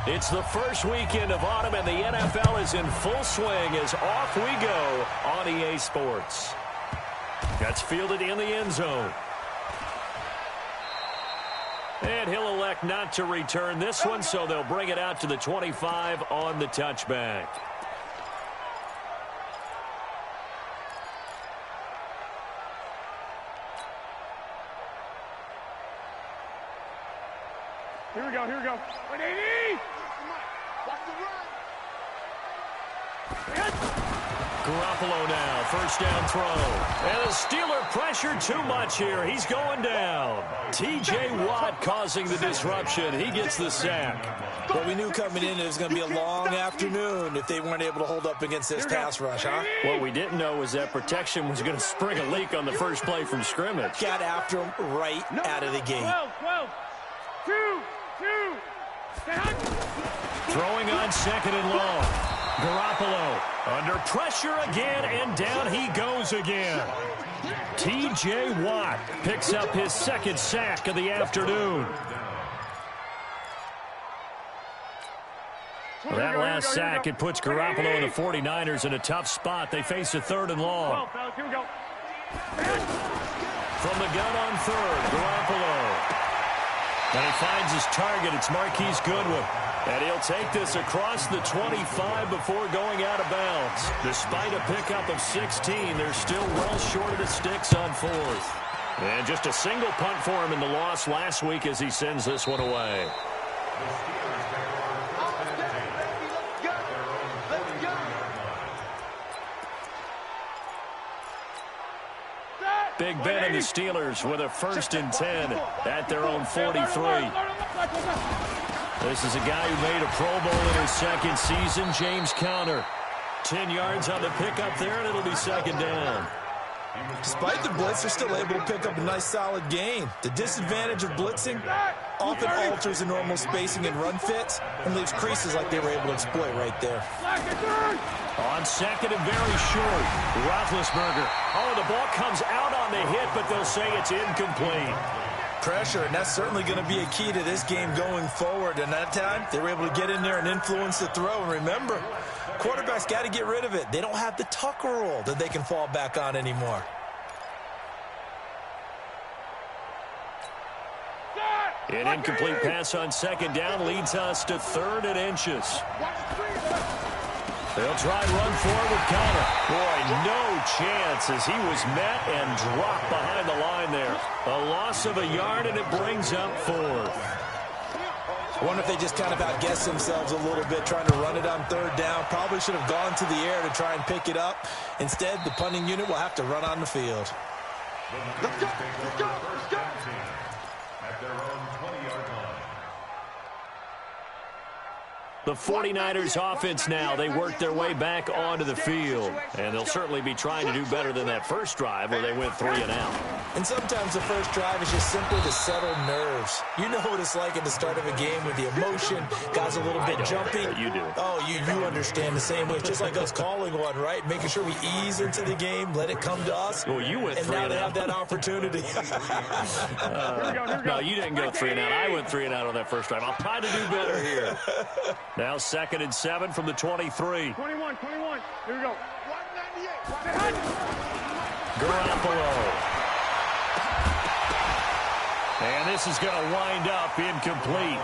It's the first weekend of autumn, and the NFL is in full swing as off we go on EA Sports. That's fielded in the end zone. And he'll elect not to return this one, so they'll bring it out to the 25 on the touchback. Here we go, here we go. 180! Watch the run. Garoppolo now, first down throw. And the Steeler pressure too much here. He's going down. T.J. Watt causing the disruption. He gets the sack. Well, we knew coming in it was going to be a long afternoon if they weren't able to hold up against this pass rush, huh? What we didn't know was that protection was going to spring a leak on the first play from scrimmage. Got after him right out of the gate. 12. 2. Throwing on second and long. Garoppolo under pressure again, and down he goes again. T.J. Watt picks up his second sack of the afternoon. Well, that last sack, it puts Garoppolo and the 49ers in a tough spot. They face a third and long. Here we go. From the gun on third, Garoppolo. And he finds his target. It's Marquise Goodwin. And he'll take this across the 25 before going out of bounds. Despite a pickup of 16, they're still well short of the sticks on fourth. And just a single punt for him in the loss last week as he sends this one away. Big Ben and the Steelers with a 1st and 10 at their own 43. This is a guy who made a Pro Bowl in his second season, James Conner. 10 yards on the pickup there, and it'll be second down. Despite the blitz, they're still able to pick up a nice solid gain. The disadvantage of blitzing often alters the normal spacing and run fits and leaves creases like they were able to exploit right there. On second and very short, Roethlisberger. Oh, the ball comes out on the hit, but they'll say it's incomplete. Pressure, and that's certainly going to be a key to this game going forward. And that time, they were able to get in there and influence the throw. And remember, quarterbacks got to get rid of it. They don't have the Tucker rule that they can fall back on anymore. An incomplete pass on second down leads us to 3rd and inches. They'll try and run forward with Conner. Boy, no chance as he was met and dropped behind the line there. A loss of a yard, and it brings up 4th. I wonder if they just kind of outguessed themselves a little bit trying to run it on 3rd down. Probably should have gone to the air to try and pick it up. Instead, the punting unit will have to run on the field. Let's go. At their own 20-yard line. The 49ers offense now, they work their way back onto the field. And they'll certainly be trying to do better than that first drive where they went 3 and out. And sometimes the first drive is just simply to settle nerves. You know what it's like at the start of a game with the emotion, guys a little bit jumpy. You do. Oh, you understand the same way. It's just like us calling one, right? Making sure we ease into the game, let it come to us. Well, you went 3 and and now they out. have that opportunity. No, you didn't go 3 and out. I went 3 and out on that first drive. I'll try to do better here. Now 2nd and 7 from the 23. 21. Here we go. 198. Garoppolo. And this is going to wind up incomplete.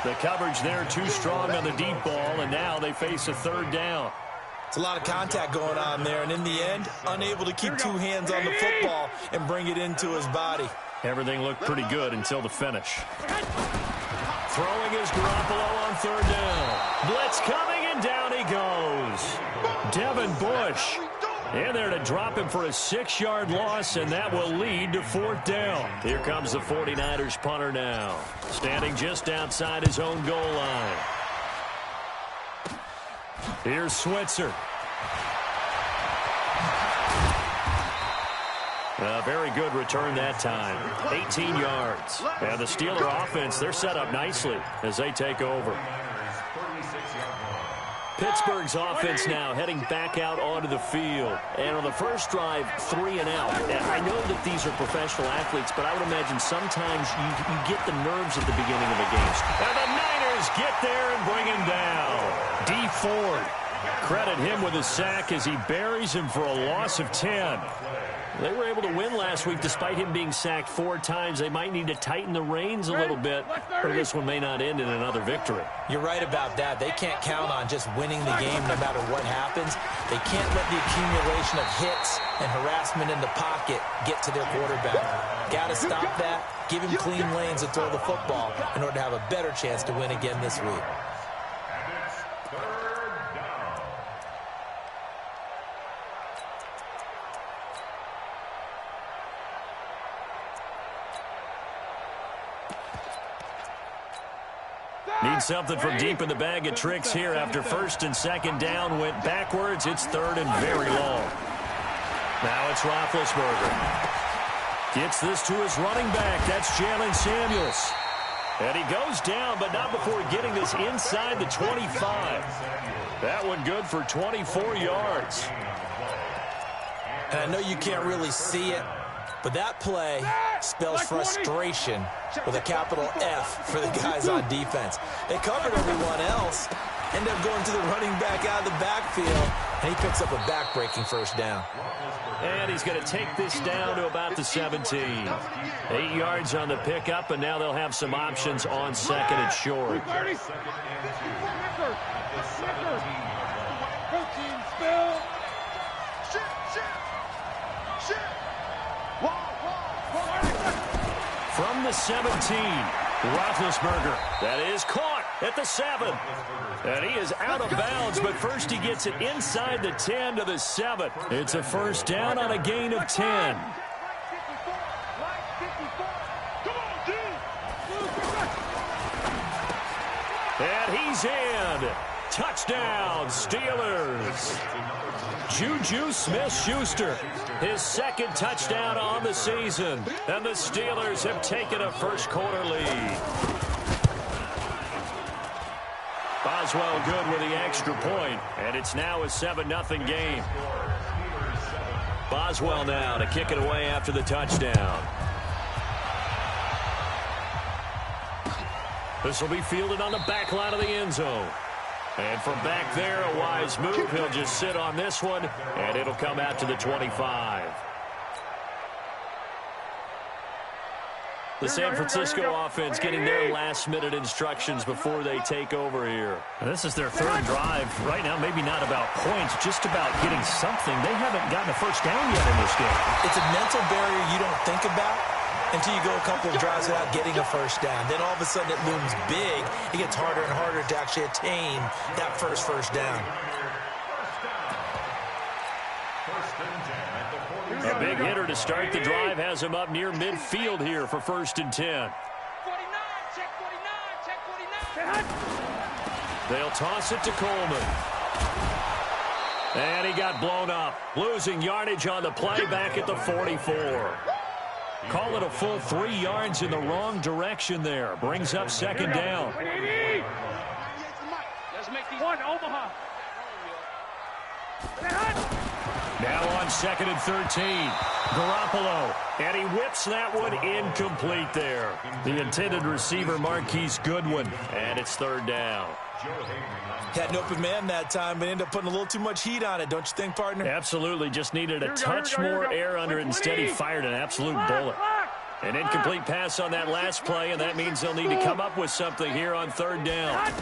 The coverage there too strong on the deep ball, and now they face a 3rd down. It's a lot of contact going on there, and in the end, unable to keep 2 hands on the football and bring it into his body. Everything looked pretty good until the finish. Throwing is Garoppolo on 3rd down. Blitz coming, and down he goes. Devin Bush in there to drop him for a 6-yard loss, and that will lead to 4th down. Here comes the 49ers punter now, standing just outside his own goal line. Here's Switzer. A very good return that time. 18 yards. And the Steeler offense, they're set up nicely as they take over. Pittsburgh's offense now heading back out onto the field. And on the first drive, 3 and out. And I know that these are professional athletes, but I would imagine sometimes you get the nerves at the beginning of a game. And the Niners get there and bring him down. D Ford, credit him with a sack as he buries him for a loss of 10. They were able to win last week despite him being sacked 4 times. They might need to tighten the reins a little bit, or this one may not end in another victory. You're right about that. They can't count on just winning the game no matter what happens. They can't let the accumulation of hits and harassment in the pocket get to their quarterback. Got to stop that, give him clean lanes to throw the football in order to have a better chance to win again this week. Need something from deep in the bag of tricks here after first and second down went backwards. It's third and very long. Now it's Roethlisberger. Gets this to his running back. That's Jalen Samuels. And he goes down, but not before getting this inside the 25. That one good for 24 yards. And I know you can't really see it, but that play spells frustration with a capital F for the guys on defense. They covered everyone else, end up going to the running back out of the backfield, and he picks up a back-breaking first down. And he's going to take this down to about the 17. 8 yards on the pickup, and now they'll have some options on second and short. From the 17, Roethlisberger. That is caught at the 7. And he is out of bounds, but first he gets it inside the 10 to the 7. It's a first down on a gain of 10. And he's in. Touchdown, Steelers. Juju Smith-Schuster, his second touchdown on the season. And the Steelers have taken a first-quarter lead. Boswell good with the extra point, and it's now a 7-0 game. Boswell now to kick it away after the touchdown. This will be fielded on the back line of the end zone. And from back there, a wise move. He'll just sit on this one, and it'll come out to the 25. The San Francisco offense getting their last-minute instructions before they take over here. And this is their third drive. Right now, maybe not about points, just about getting something. They haven't gotten a first down yet in this game. It's a mental barrier you don't think about until you go a couple of drives without getting a first down. Then all of a sudden it looms big. It gets harder and harder to actually attain that first down. A big hitter to start the drive has him up near midfield here for 1st and 10. They'll toss it to Coleman. And he got blown up. Losing yardage on the play back at the 44. Call it a full 3 yards in the wrong direction there. Brings up second down. Now on 2nd and 13. Garoppolo. And he whips that one incomplete there. The intended receiver, Marquise Goodwin. And it's 3rd down. Had an open man that time, but ended up putting a little too much heat on it, don't you think, partner? Absolutely. Just needed a touch more air under it. Instead, he fired an absolute bullet. An incomplete pass on that last play, and that means they'll need to come up with something here on 3rd down.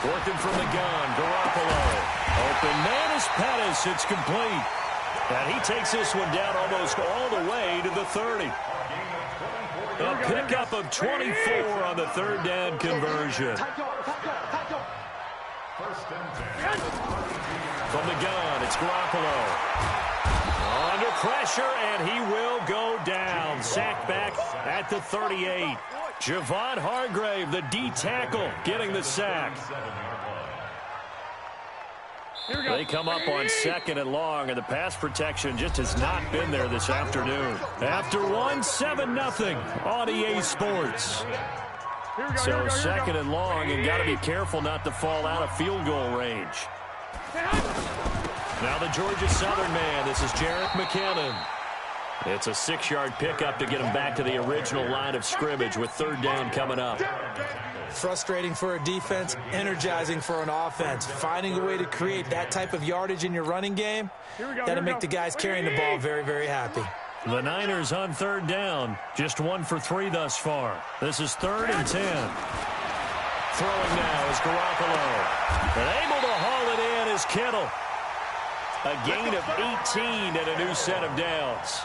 Working from the gun, Garoppolo. Open man is Pettis. It's complete. And he takes this one down almost all the way to the 30. A pickup of 24 on the 3rd down conversion. From the gun, it's Garoppolo. Under pressure, and he will go down. Sacked back at the 38. Javon Hargrave, the D tackle, getting the sack. They come up on 2nd and long, and the pass protection just has not been there this afternoon. After one, 7-0 on EA Sports. So second and long, and got to be careful not to fall out of field goal range. Now the Georgia Southern man. This is Jarek McKinnon. It's a 6-yard pickup to get him back to the original line of scrimmage with third down coming up. Frustrating for a defense, energizing for an offense. Finding a way to create that type of yardage in your running game, that'll make the guys carrying the ball very, very happy. The Niners on third down. Just 1 for 3 thus far. This is 3rd and 10. Throwing now is Garoppolo. And able to haul it in is Kittle. A gain of 18 and a new set of downs.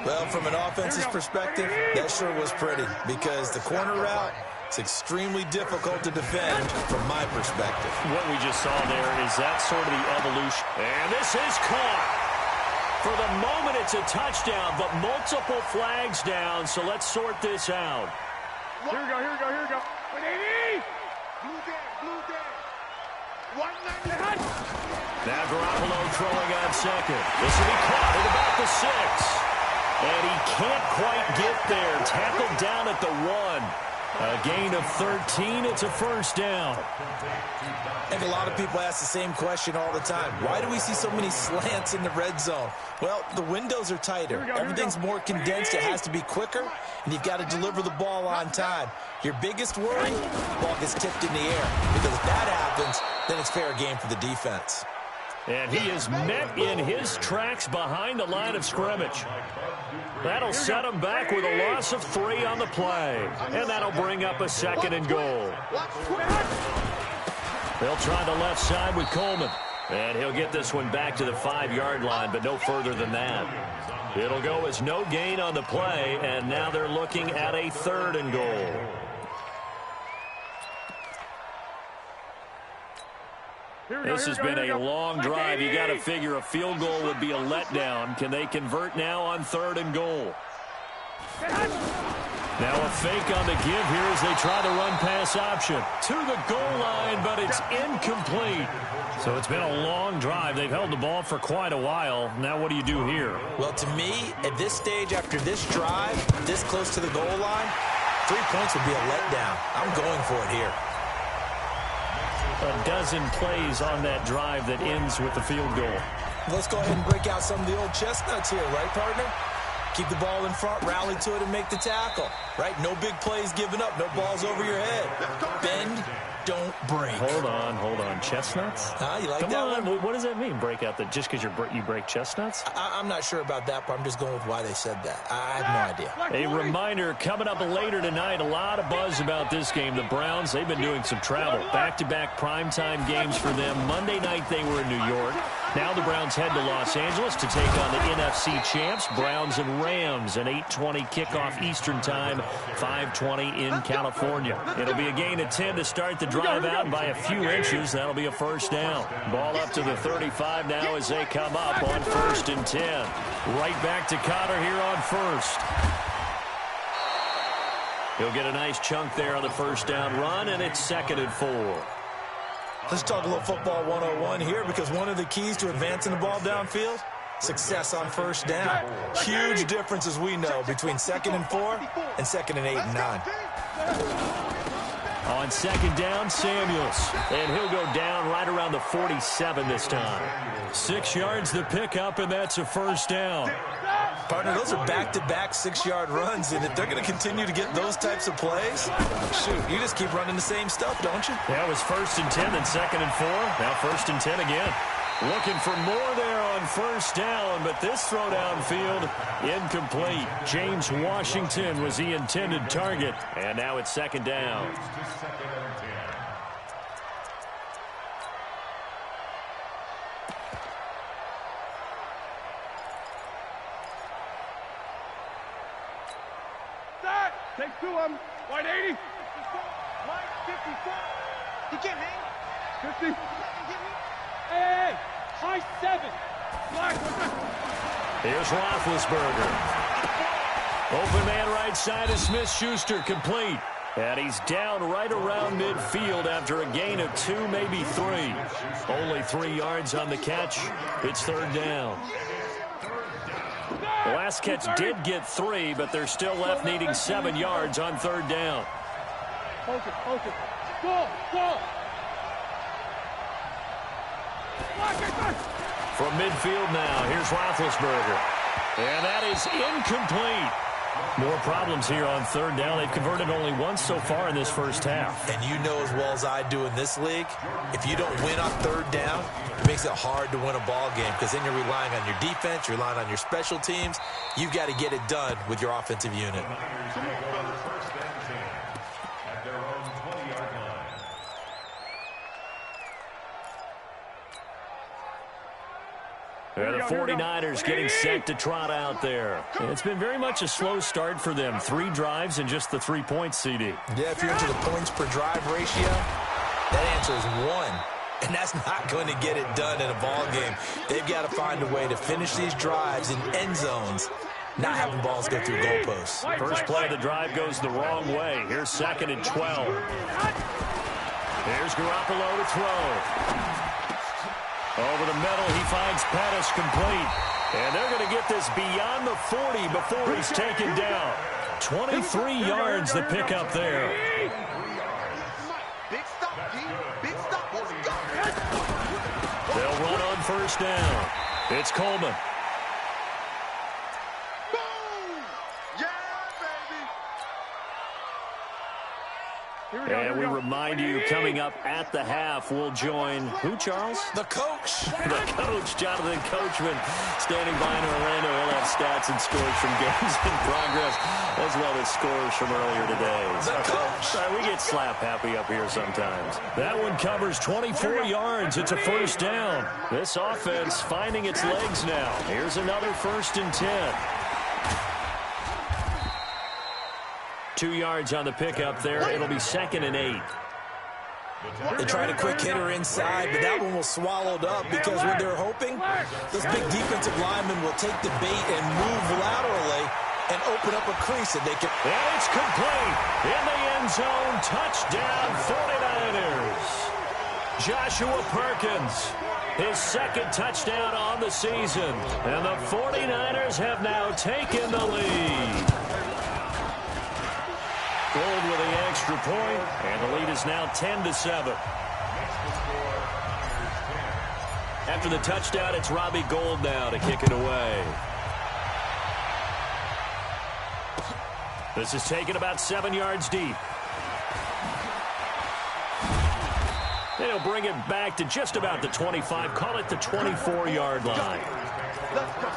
Well, from an offensive perspective, that sure was pretty because the corner route is extremely difficult to defend from my perspective. What we just saw there is that sort of the evolution. And this is caught. For the moment, it's a touchdown, but multiple flags down, so let's sort this out. Here we go. 180! Now Garoppolo throwing on second. This will be caught at about the 6. And he can't quite get there. Tackled down at the 1. A gain of 13. It's a first down. I think a lot of people ask the same question all the time. Why do we see so many slants in the red zone? Well, the windows are tighter. Everything's more condensed. It has to be quicker, and you've got to deliver the ball on time. Your biggest worry, the ball gets tipped in the air. Because if that happens, then it's fair game for the defense. And he is met in his tracks behind the line of scrimmage. That'll set him back with a loss of 3 on the play. And that'll bring up a 2nd and goal. They'll try the left side with Coleman. And he'll get this one back to the 5-yard line, but no further than that. It'll go as no gain on the play, and now they're looking at a 3rd and goal. This has been a long drive. You got to figure a field goal would be a letdown. Can they convert now on 3rd and goal? Now a fake on the give here as they try the run-pass option. To the goal line, but it's incomplete. So it's been a long drive. They've held the ball for quite a while. Now what do you do here? Well, to me, at this stage, after this drive, this close to the goal line, 3 points would be a letdown. I'm going for it here. A dozen plays on that drive that ends with the field goal. Let's go ahead and break out some of the old chestnuts here, right, partner? Keep the ball in front, rally to it, and make the tackle. Right? No big plays given up. No balls over your head. Bend, don't break. Hold on. Chestnuts? You like Come that on. one? What does that mean, break out the just because you break chestnuts? I'm not sure about that, but I'm just going with why they said that. I have no idea. A reminder, coming up later tonight, a lot of buzz about this game. The Browns, they've been doing some travel. Back-to-back primetime games for them. Monday night they were in New York. Now the Browns head to Los Angeles to take on the NFC champs, Browns and Rams, an 8:20 kickoff Eastern time, 5:20 in California. It'll be a gain of 10 to start the drive out, and by a few inches, that'll be a first down. Ball up to the 35 now as they come up on 1st and 10. Right back to Cotter here on 1st. He'll get a nice chunk there on the first down run, and it's 2nd and 4. Let's talk a little football 101 here because one of the keys to advancing the ball downfield, success on first down. Huge difference, as we know, between 2nd and 4 and 2nd and 8 and 9. On 2nd down, Samuels. And he'll go down right around the 47 this time. 6 yards the pickup, and that's a first down. Partner, those are back-to-back 6-yard runs, and if they're going to continue to get those types of plays, shoot, you just keep running the same stuff, don't you? Yeah, it was 1st and 10, then 2nd and 4. Now 1st and 10 again. Looking for more there on first down, but this throw downfield incomplete. James Washington was the intended target, and now it's 2nd down. Take 2 of them. 180. Mike, 54. He can't hang. 50. Hey, high 7. Black. Here's Roethlisberger. Open man right side is Smith-Schuster, complete. And he's down right around midfield after a gain of 2, maybe 3. Only 3 yards on the catch. It's 3rd down. The last catch did get 3, but they're still left needing 7 yards on third down. Focus. Go. From midfield now, here's Roethlisberger. And that is incomplete. More problems here on third down. They've converted only once so far in this first half. And you know as well as I do in this league, if you don't win on third down, it makes it hard to win a ball game because then you're relying on your defense, you're relying on your special teams. You've got to get it done with your offensive unit. And the 49ers getting set to trot out there. It's been very much a slow start for them. 3 drives and just the 3 points, CD. Yeah, if you're into the points per drive ratio, that answer is 1. And that's not going to get it done in a ball game. They've got to find a way to finish these drives in end zones, not having balls go through goalposts. First play of the drive goes the wrong way. Here's 2nd and 12. There's Garoppolo to throw. Over the middle, he finds Pettis complete. And they're going to get this beyond the 40 before he's taken down. 23 yards the pickup there. Big stop, D. Big stop. Let's go. They'll run on first down. It's Coleman. Boom! Yeah, baby. And we remind you, coming up at the half, we'll join who, Charles? The coach. The coach, Jonathan Coachman, standing by in Orlando. He'll have stats and scores from games in progress, as well as scores from earlier today. The coach. Sorry, we get slap happy up here sometimes. That one covers 24 yards. It's a first down. This offense finding its legs now. Here's another 1st and 10. 2 yards on the pickup there. It'll be 2nd and 8. They tried a quick hitter inside, but that one was swallowed up because what they're hoping, this big defensive lineman will take the bait and move laterally and open up a crease that they can. And it's complete. In the end zone, touchdown 49ers. Joshua Perkins, his 2nd touchdown on the season. And the 49ers have now taken the lead. Gold with the extra point, and the lead is now 10-7. After the touchdown, it's Robbie Gould now to kick it away. This is taken about 7 yards deep. They'll bring it back to just about the 25, call it the 24-yard line. Let's go.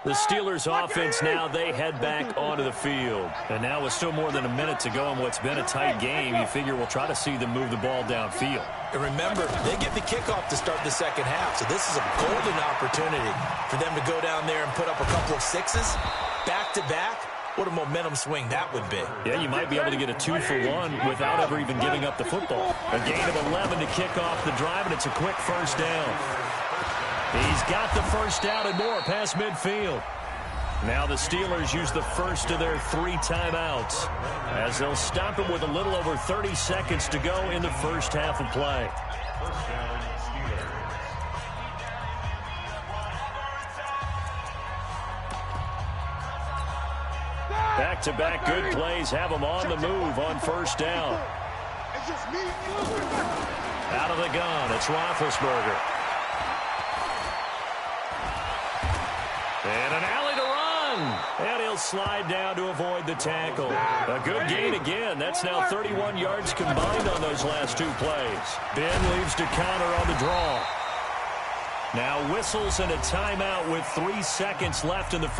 The Steelers offense now, they head back onto the field. And now with still more than a minute to go in what's been a tight game, you figure we'll try to see them move the ball downfield. And remember, they get the kickoff to start the second half, so this is a golden opportunity for them to go down there and put up a couple of 6s back-to-back. What a momentum swing that would be. Yeah, you might be able to get a 2-for-1 without ever even giving up the football. A gain of 11 to kick off the drive, and it's a quick first down. He's got the first down and more past midfield. Now the Steelers use the first of their 3 timeouts as they'll stop it with a little over 30 seconds to go in the first half of play. Back-to-back good plays have them on the move on first down. Out of the gun, it's Roethlisberger. And an alley to run. And he'll slide down to avoid the tackle. A good gain again. That's now 31 yards combined on those last 2 plays. Ben leaves to counter on the draw. Now whistles and a timeout with 3 seconds left in the first.